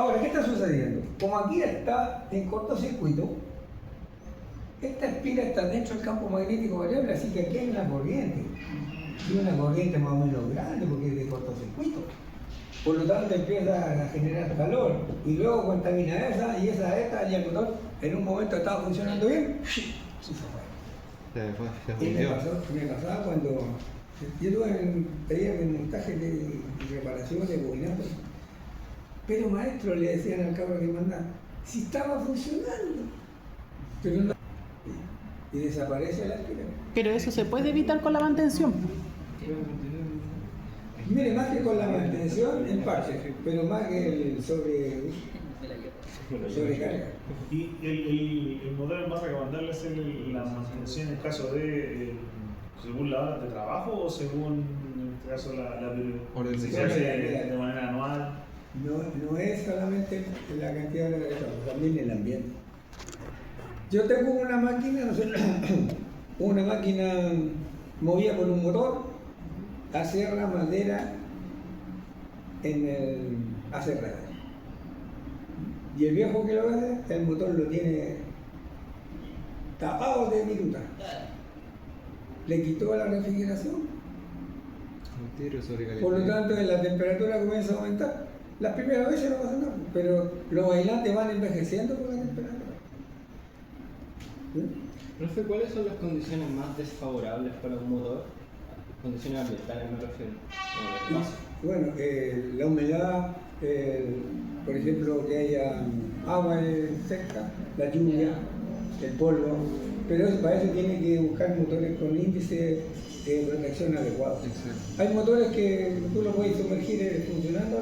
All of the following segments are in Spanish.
Ahora, ¿qué está sucediendo? Como aquí está en cortocircuito, esta espira está dentro del campo magnético variable, así que aquí hay una corriente. Y una corriente más o menos grande porque es de cortocircuito. Por lo tanto empieza a generar calor y luego contamina esa y esta y el motor en un momento estaba funcionando bien y se fue. Y me pasaba cuando yo tuve un taller de montaje de reparación de bobinatos, pero maestro le decían al cabro que mandaba, si estaba funcionando, pero no, y desaparece la aspiradora. Pero eso se puede evitar con la mantención. Mire, más que con la mantención, en parte, pero más que el sobrecarga. ¿Y el modelo más recomendable es la mantención en caso de, según la hora de trabajo o según, en este caso, si se hace de manera anual? No es solamente la cantidad de horas de trabajo, también el ambiente. Yo tengo una máquina, no sé, una máquina movida por un motor, acierra madera en el aserradero. Y el viejo que lo hace, el motor lo tiene tapado de viruta. Le quitó la refrigeración. Por lo tanto, la temperatura comienza a aumentar. Las primeras veces no pasa nada, pero los bailantes van envejeciendo con la temperatura. ¿Sí? Profe, ¿cuáles son las condiciones más desfavorables para un motor? Condiciones ambientales me refiero. Bueno, la humedad, por ejemplo, que haya agua cerca, la lluvia, el polvo, pero para eso tiene que buscar motores con índice de protección adecuado. Exacto. Hay motores que tú lo puedes sumergir funcionando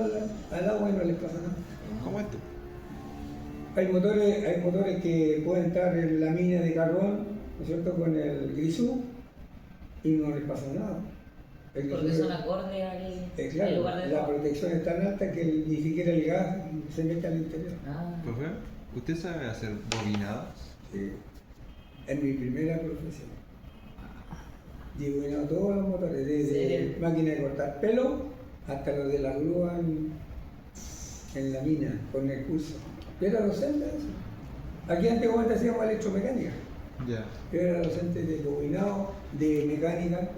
al agua y no les pasa nada. ¿Cómo esto? Hay motores que pueden estar en la mina de carbón, ¿no es cierto?, con el grisú y no les pasa nada. Porque son acordes al claro, lugar de la protección es tan alta que ni siquiera el gas se mete al interior. Profe, ¿usted sabe hacer bobinadas? Sí, en mi primera profesión. Y he bobinado todos los motores, desde máquina de cortar pelo hasta los de la grúa en la mina, con el curso. Yo era docente de eso. Aquí antiguamente hacíamos electromecánica. Ya. Yo era docente de bobinado, de mecánica,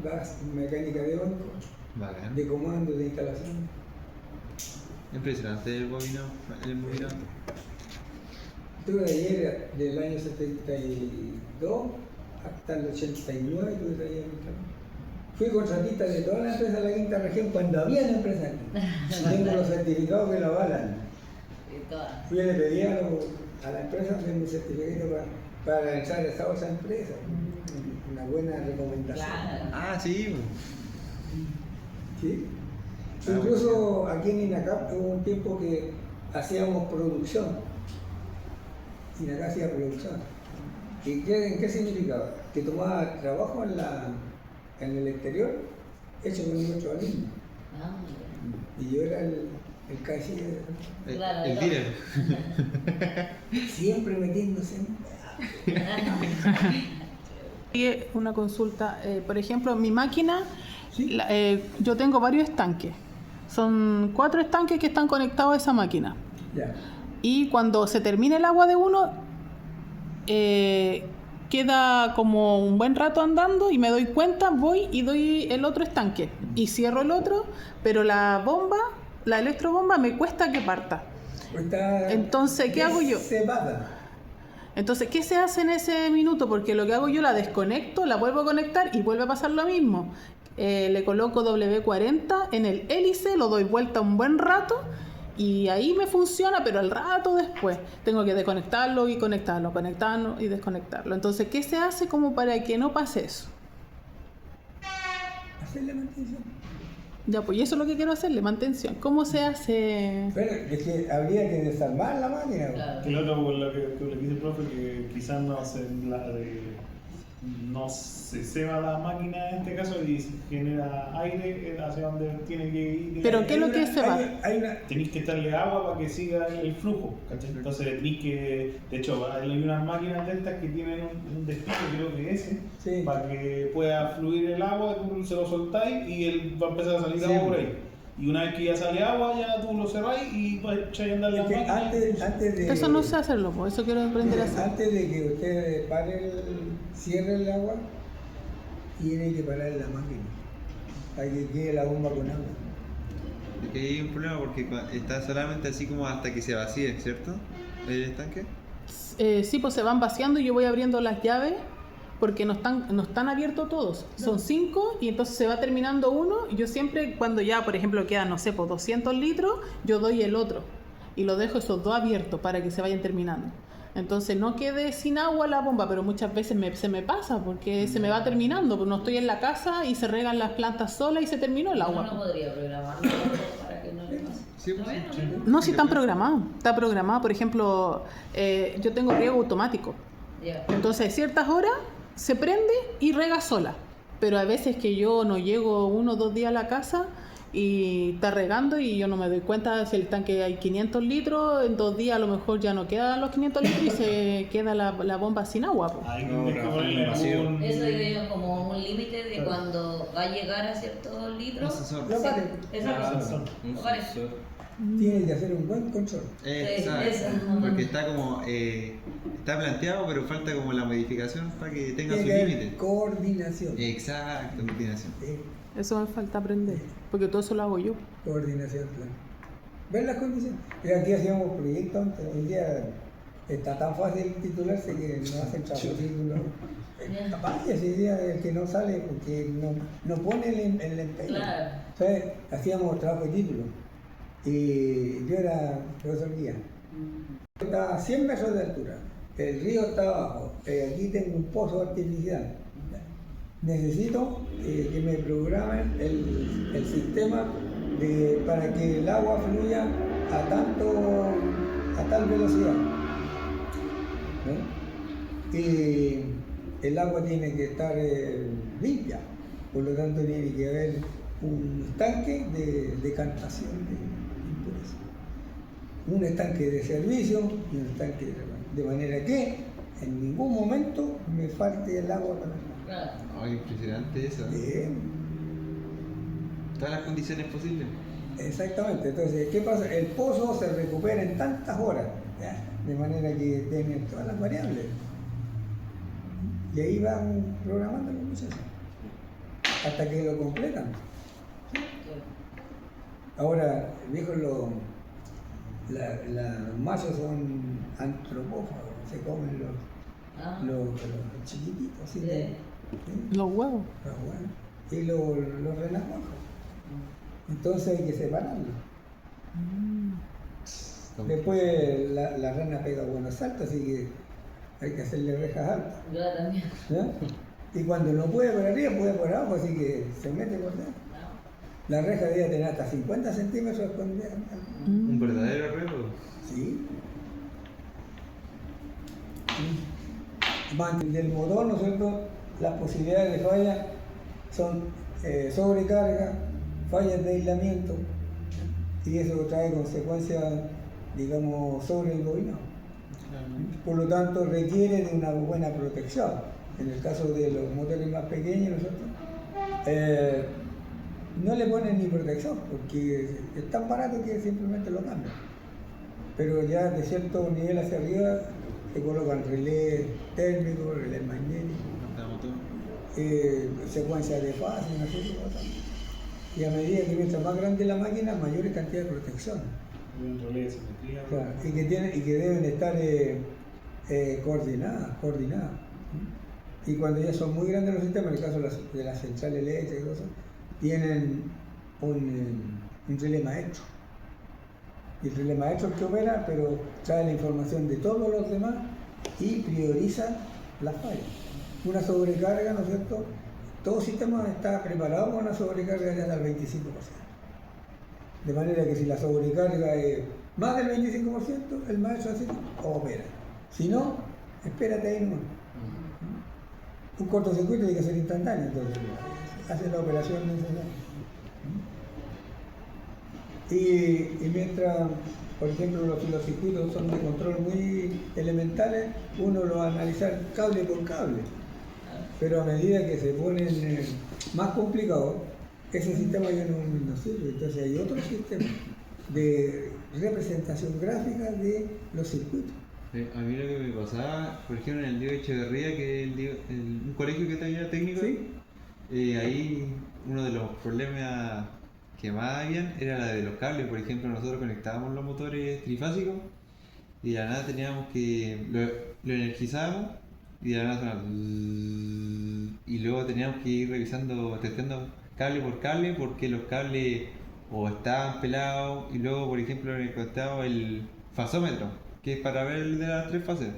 mecánica de banco, de comando, de instalación. Impresionante el bobinado. Tuve taller del año 72 hasta el 89, tuve taller. Fui contratista de toda la empresa de la quinta región cuando había una empresa aquí. Tengo los certificados que la avalan. Fui y le pedí a la empresa un certificado para entrar a esa empresa. Una buena recomendación. Claro. Ah, sí. ¿Sí? Incluso aquí en INACAP hubo un tiempo que hacíamos producción. INACAP hacía producción. ¿Y en qué significaba? Que tomaba trabajo en el exterior hecho con nuestros alumnos. Y yo era el cashier. El dealer. Siempre metiéndose en... Una consulta, por ejemplo, mi máquina, ¿Sí? yo tengo varios estanques. Son 4 estanques que están conectados a esa máquina. Ya. Y cuando se termina el agua de uno, queda como un buen rato andando y me doy cuenta, voy y doy el otro estanque y cierro el otro, pero la bomba, la electrobomba, me cuesta que parta. Entonces, ¿qué hago yo? Entonces, ¿qué se hace en ese minuto? Porque lo que hago yo, la desconecto, la vuelvo a conectar y vuelve a pasar lo mismo. Le coloco W40 en el hélice, lo doy vuelta un buen rato y ahí me funciona, pero al rato después tengo que desconectarlo y conectarlo, conectarlo y desconectarlo. Entonces, ¿qué se hace como para que no pase eso? Hacerle mantención. Ya, pues y eso es lo que quiero hacerle, mantención. ¿Cómo se hace? Pero es que habría que desarmar la máquina. Claro. Que lo otro, lo que le dice el profe, que quizás no se ceba la máquina en este caso y genera aire hacia donde tiene que ir. ¿Pero qué es lo que se va? Tenéis que echarle agua para que siga el flujo, ¿cachai? Entonces tenéis que, de hecho, hay unas máquinas de estas que tienen un destino, creo que ese, Sí. para que pueda fluir el agua, tú se lo soltáis y él va a empezar a salir agua por ahí. Y una vez que ya sale agua, ya tú lo cerráis y vas a andar la máquina. Antes de, Eso no sé hacerlo, por eso quiero aprender a hacer. antes de que usted cierre el agua, tiene que parar la máquina para que quede la bomba con agua. Porque hay un problema porque está solamente así como hasta que se vacíe, ¿cierto? ¿El estanque? Sí, pues se van vaciando y yo voy abriendo las llaves porque no están abiertos todos. Son 5 y entonces se va terminando uno. Y yo siempre, cuando ya, por ejemplo, quedan, no sé, pues 200 litros, yo doy el otro y lo dejo esos 2 abiertos para que se vayan terminando. Entonces no quede sin agua la bomba, pero muchas veces se me pasa porque se me va terminando. Pues no estoy en la casa y se regan las plantas solas y se terminó el agua. Uno no podría programarlo para que no le pase. Sí, pues, sí. No, sí están programados. Está programado, por ejemplo, yo tengo riego automático. Ya. Entonces a ciertas horas se prende y rega sola. Pero a veces que yo no llego 1 o 2 días a la casa y está regando y yo no me doy cuenta si el tanque hay 500 litros, en 2 días a lo mejor ya no quedan los 500 litros y se queda la bomba sin agua. Po. Hay No, que trabajar ponerle demasiado. algún- Eso digo yo como un límite de cuando va a llegar a ciertos litros. Un sensor. No, Sí, para exacto. Un Vale. sensor. tiene que hacer un buen control. Exacto. eso. Porque está como está planteado, pero falta como la modificación para que tenga su Tiene que haber límite. coordinación. Exacto, coordinación. Sí, Eso me falta aprender, porque todo eso lo hago yo. coordinación, claro. Ver las condiciones. Y aquí hacíamos proyectos, pero hoy día está tan fácil titularse que no hacen trabajo título. Aparte, ese día el que no sale porque no pone el empeño. Claro. ¿Sabes? Hacíamos trabajo de título. Y yo era profesor guía. Estaba a 100 metros de altura. El río está abajo. Aquí tengo un pozo artificial. Necesito que me programen el sistema para que el agua fluya a tal velocidad. ¿No? Y el agua tiene que estar limpia, por lo tanto tiene que haber un estanque de decantación de impurezas, un estanque de servicio y un estanque de manera que en ningún momento me falte el agua para el Claro. Ay, impresionante eso. Todas las condiciones posibles. Exactamente, entonces, ¿qué pasa? El pozo se recupera en tantas horas, ¿ya? De manera que tienen todas las variables. Y ahí van programando los procesos, hasta que lo completan. Ahora, viejos, los machos son antropófagos, se comen los chiquititos, así que, ¿sí? Los huevos. Los huevos. Y los renacuajos. Entonces hay que separarlos. Después la rana pega buenos saltos, así que hay que hacerle rejas altas. Yo también. ¿Ya? Y cuando no puede por arriba, puede por abajo, así que se mete por dentro. La reja debe tener hasta 50 centímetros escondida. Un verdadero reto. Sí. Del motor, ¿no es cierto? Las posibilidades de falla son sobrecarga, fallas de aislamiento, y eso trae consecuencias, digamos, sobre el bobinado. Por lo tanto, requiere de una buena protección. En el caso de los motores más pequeños, ¿no es cierto? No le ponen ni protección, porque es tan barato que simplemente lo cambian. Pero ya de cierto nivel hacia arriba se colocan relés térmicos, relés magnéticos, secuencias de fase, una serie de cosas. Y a medida que mientras más grande la máquina, mayor cantidad de protección. Un relé de simetría. Claro, y que deben estar coordinadas. Y cuando ya son muy grandes los sistemas, en el caso de la central eléctrica y cosas, tienen un relé maestro. Y el relé maestro es el que opera, pero trae la información de todos los demás y prioriza las fallas. Una sobrecarga, ¿no es cierto? Todo sistema está preparado para una sobrecarga de hasta el 25%. De manera que si la sobrecarga es más del 25%, el maestro así opera. Si no, espérate ahí nomás. Un cortocircuito tiene que ser instantáneo, entonces hace la operación necesaria. Y mientras, por ejemplo, los circuitos son de control muy elementales, uno lo va a analizar cable por cable. Pero a medida que se ponen más complicados, ese sistema ya no sirve. Entonces hay otro sistema de representación gráfica de los circuitos. A mí lo que me pasaba, por ejemplo, en el Diego Echeverría, que es un colegio que tenía técnico, ¿Sí? ahí uno de los problemas que más habían era la de los cables. Por ejemplo, nosotros conectábamos los motores trifásicos y de la nada teníamos que lo energizábamos y de la nada sonaba y luego teníamos que ir revisando, testeando cable por cable porque los cables o estaban pelados y luego, por ejemplo, encontramos el fasómetro, que es para ver el de las 3 fases.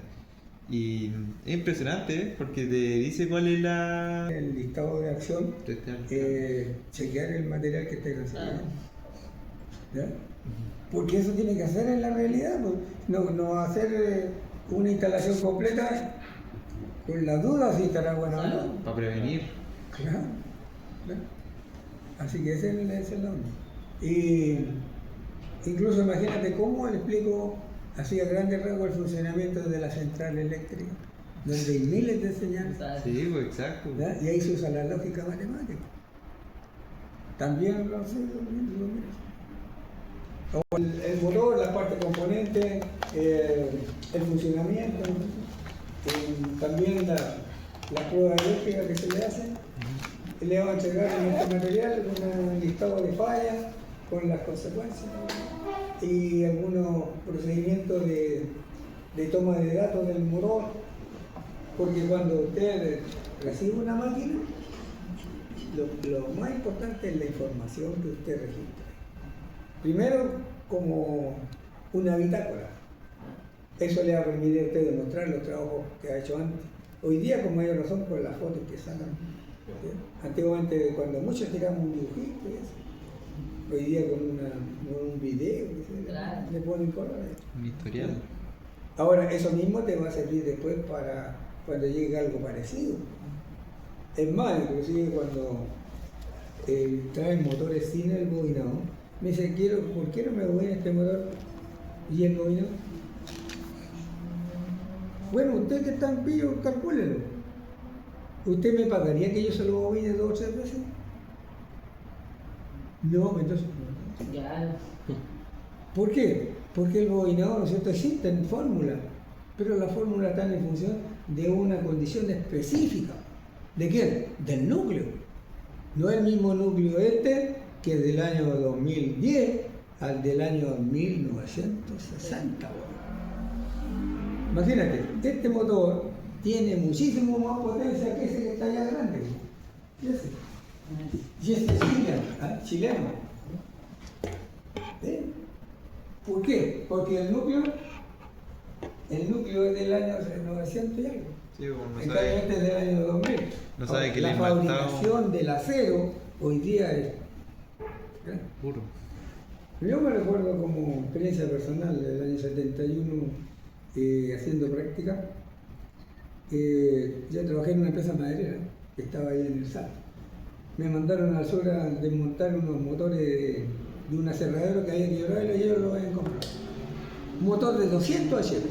Y es impresionante, ¿eh? Porque te dice cuál es la... El listado de acción, chequear el material que esté recibiendo. ¿Ya? Porque eso tiene que hacer en la realidad, pues. No hacer una instalación completa con la duda si estará bueno o no. Para prevenir. Claro. Así que ese es el nombre. Y incluso imagínate cómo le explico así a grandes rasgos el funcionamiento de la central eléctrica, donde hay miles de señales. Sí, pues exacto. ¿Ya? Y ahí se usa la lógica matemática. También lo sé, o el motor, la parte componente, el funcionamiento, también la prueba eléctrica que se le hace. Le vamos a entregar en este material un listado de fallas con las consecuencias y algunos procedimientos de toma de datos del motor, porque cuando usted recibe una máquina, lo más importante es la información que usted registra. Primero, como una bitácora. Eso le va a permitir a usted demostrar los trabajos que ha hecho antes. Hoy día, con mayor razón, por las fotos que sacan. ¿Sí? Antiguamente, cuando muchos tiramos un dibujito y eso. Hoy día con un video, Claro. le ponen colores. Un historial. Ahora, eso mismo te va a servir después para cuando llegue algo parecido. Es más, inclusive cuando traen motores sin el bobinado, me dice, ¿por qué no me bobina este motor y el bobinado? Bueno, usted que está en pillo, calcúlelo. ¿Usted me pagaría que yo se lo bobine 2 o 3 veces? No, entonces no. Ya. ¿Por qué? Porque el bobinador, ¿no es cierto?, existe en fórmula, pero la fórmula está en función de una condición específica. ¿De quién? Del núcleo. No es el mismo núcleo que del año 2010 al del año 1960. Imagínate, este motor tiene muchísimo más potencia que ese que está allá grande. Y este es chileno. ¿Eh? ¿Por qué? Porque el núcleo es del año 900 y algo. Sí, como no En sabe, cambio este es del año 2000. no sabe Ahora, que la le impactado fabricación del acero hoy día es... puro. Yo me recuerdo como experiencia personal del año 71 haciendo práctica. Yo trabajé en una empresa maderera que estaba ahí en el Salto. Me mandaron al sur a desmontar unos motores de un aserradero que había que llorar y ellos lo habían comprado. Un motor de 200 HP.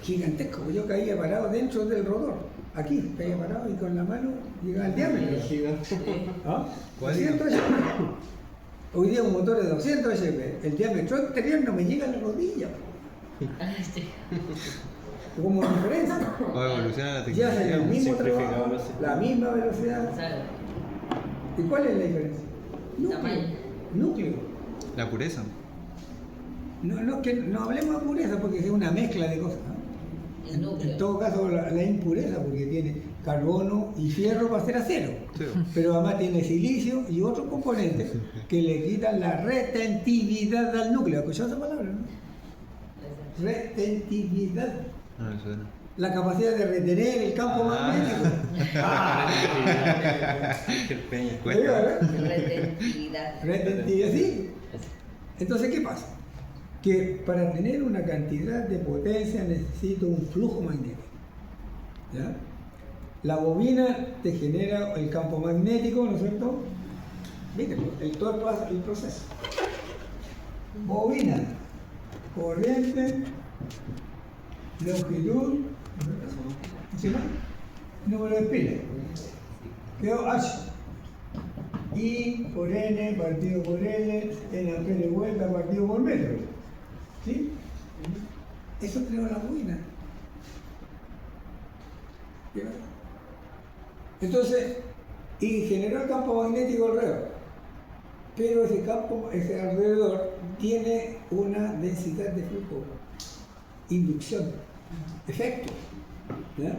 Gigantesco, yo caía parado dentro del rotor. Aquí, caía parado y con la mano llegaba al diámetro. ¿Ah? 200 HP. Hoy día un motor de 200 HP, el diámetro exterior no me llega a la rodilla. Como diferencia. O evoluciona la Ya hacen el tecnología. mismo simplificado, trabajo, no sé. la misma velocidad. ¿Y cuál es la diferencia? Tamaño. Núcleo. La pureza. No hablemos de pureza porque es una mezcla de cosas. ¿No? El núcleo. En todo caso, la impureza porque tiene carbono y fierro para hacer acero. Sí. Pero además tiene silicio y otros componentes que le quitan la retentividad al núcleo. ¿Escuchado esa palabra? ¿No? Retentividad. No, eso no. La capacidad de retener el campo magnético. Qué peña. Cuesta. Retentividad. Retentividad, sí. Entonces, ¿qué pasa? Que para tener una cantidad de potencia necesito un flujo magnético. ¿Ya? La bobina te genera el campo magnético, ¿no es cierto? ¿Viste? Todo el proceso. Bobina, corriente, longitud, ¿sí? Número de pila. Quedó H. I por N partido por L, N amperes vuelta partido por metro. ¿Sí? Eso creó la bobina. ¿Ya? Entonces, y generó el campo magnético alrededor. Pero ese campo, ese alrededor, tiene una densidad de flujo, inducción, efecto. ¿Ya?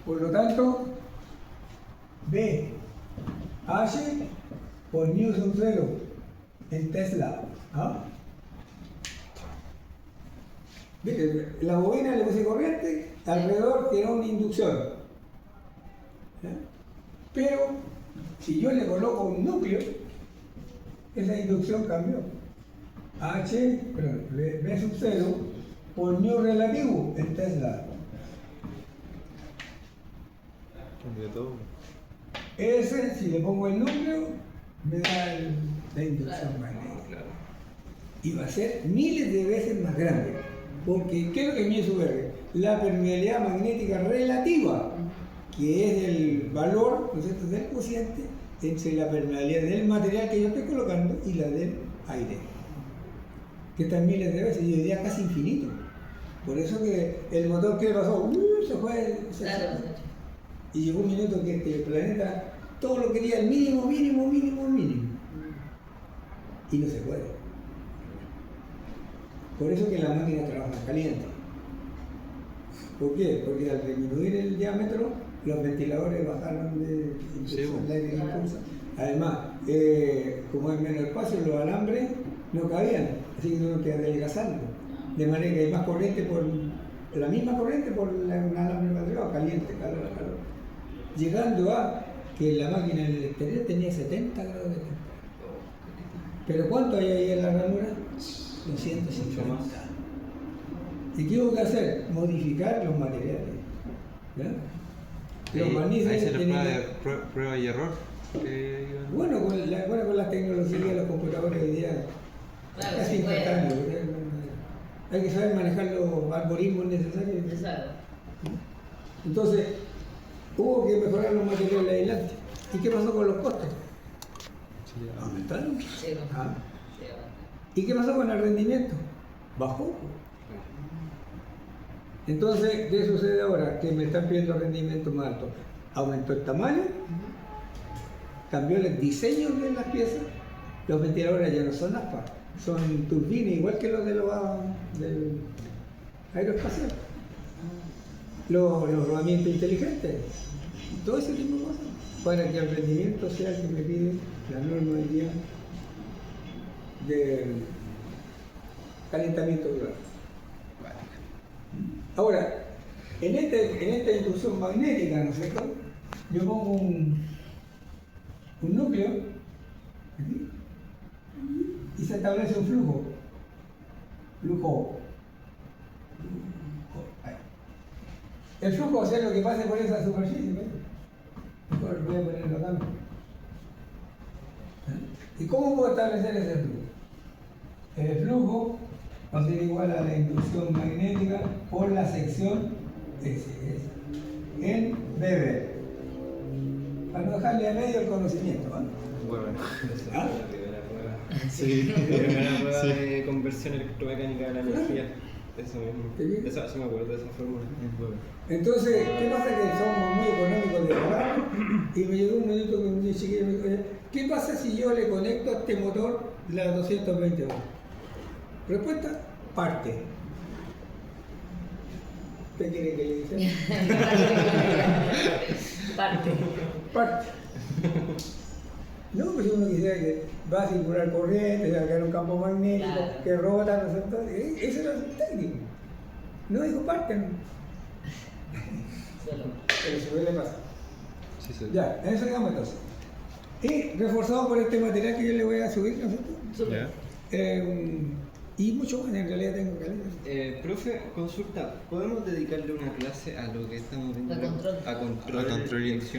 Por lo tanto, B, H por Newton cero en Tesla. ¿Ah? ¿Viste? La bobina le puse corriente, alrededor tiene una inducción. ¿Ya? Pero si yo le coloco un núcleo, esa inducción cambió. B sub 0 por mu relativo en Tesla. Cambió todo. Ese, si le pongo el núcleo, me da la inducción magnética. Claro. Y va a ser miles de veces más grande. Porque, ¿qué es lo que es mu sub R? La permeabilidad magnética relativa, que es el valor, ¿no es cierto?, del cociente entre la permeabilidad del material que yo estoy colocando y la del aire. Que están miles de veces, y hoy día casi infinito. Por eso que el motor, ¿qué pasó? Se fue. Claro. Y llegó un minuto que el planeta todo lo quería el mínimo. Y no se puede. Por eso que la máquina trabaja caliente. ¿Por qué? Porque al disminuir el diámetro, los ventiladores bajaron de impulso, el aire de impulso. Además, como es menos espacio, los alambres no cabían, así que tuvieron que adelgazarlo. De manera que hay más corriente por la misma corriente por un alambre material, caliente, calor. Llegando a que la máquina en el exterior tenía 70 grados de temperatura. ¿Pero cuánto hay ahí en la ranura? 250. ¿Y qué hubo que hacer? Modificar los materiales. ¿Ya? Los magníficos Ahí se les tenían... prueba y error. Bueno, con las tecnologías de los computadores hoy día Claro, casi se puede. instantáneo. Hay que saber manejar los algoritmos necesarios. Exacto. Entonces, hubo que mejorar los materiales aislantes. ¿Y qué pasó con los costos? Aumentaron. Sí, Ah. sí. ¿Y qué pasó con el rendimiento? Bajó. Entonces, ¿qué sucede ahora? Que me están pidiendo rendimiento más alto. Aumentó el tamaño, cambió el diseño de las piezas. Los ventiladores ya no son aspas, son turbinas, igual que los del aeroespacial. Los rodamientos inteligentes, todo ese tipo de cosas, para que el rendimiento sea el que me pide la norma hoy día de calentamiento global. Ahora, en esta inducción magnética, ¿no es cierto? Yo pongo un núcleo aquí y se establece un flujo. Ahí. El flujo va a ser lo que pase por esa superficie. ¿Ves? Mejor voy a ponerlo acá. ¿Y cómo puedo establecer ese flujo? El flujo va a ser igual a la inducción magnética por la sección S en BB. Para no dejarle a medio el conocimiento. ¿Ah? Bueno, esa ¿Ah? es la primera prueba. Sí. La primera prueba Sí. de conversión electromecánica de la energía. Eso mismo. ¿Qué bien? Esa, sí me acuerdo de esa fórmula. Entonces, ¿qué pasa? Que somos muy económicos de pagar y me llegó un minuto que un chiquillo me dijo, oye, ¿qué pasa si yo le conecto a este motor las 220 volts? Respuesta, parte. ¿Qué quiere que le diga? Parte. Parte. No, pues uno quisiera que va a circular corriente, se va a crear un campo magnético, Claro. que rota, ¿no es cierto? Eso era el técnico. No dijo parte, no. Solo. Pero se puede pasar. Sí, sí. Ya, en eso quedamos entonces. Y reforzado por este material que yo le voy a subir, ¿no es cierto? Súper. Y mucho más, en realidad tengo calidad. Profe, consulta, ¿podemos dedicarle una clase a lo que estamos viendo? A control. A control. A control y acción.